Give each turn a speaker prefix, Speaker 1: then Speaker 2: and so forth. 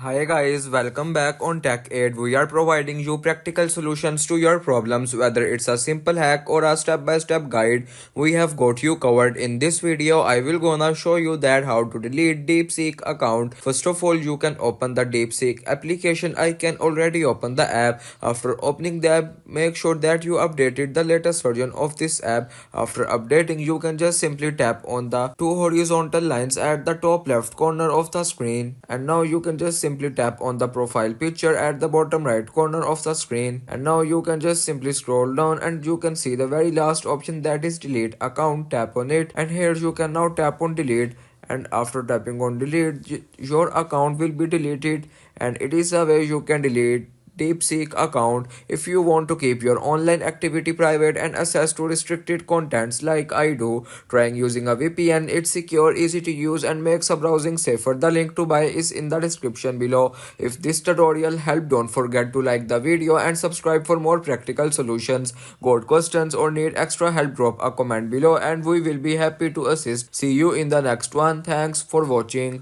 Speaker 1: Hi guys, welcome back on Tech Aid. We are providing you practical solutions to your problems, whether it's a simple hack or a step-by-step guide. We have got you covered. In this video, I will gonna show you that how to delete Deepseek account. First of all, you can open the Deepseek application. I can already open the app. After opening the app, make sure that you updated the latest version of this app. After updating, you can just simply tap on the two horizontal lines at the top left corner of the screen, and now you can just simply tap on the profile picture at the bottom right corner of the screen, and now you can just simply scroll down and you can see the very last option, that is delete account. Tap on it, and here you can now tap on delete, and after tapping on delete your account will be deleted. And it is a way you can delete Deepseek account if you want to keep your online activity private and access to restricted contents like I do. Trying using a VPN, it's secure, easy to use, and makes a browsing safer. The link to buy is in the description below. If this tutorial helped, don't forget to like the video and subscribe for more practical solutions. Got questions or need extra help, drop a comment below and we will be happy to assist. See you in the next one. Thanks for watching.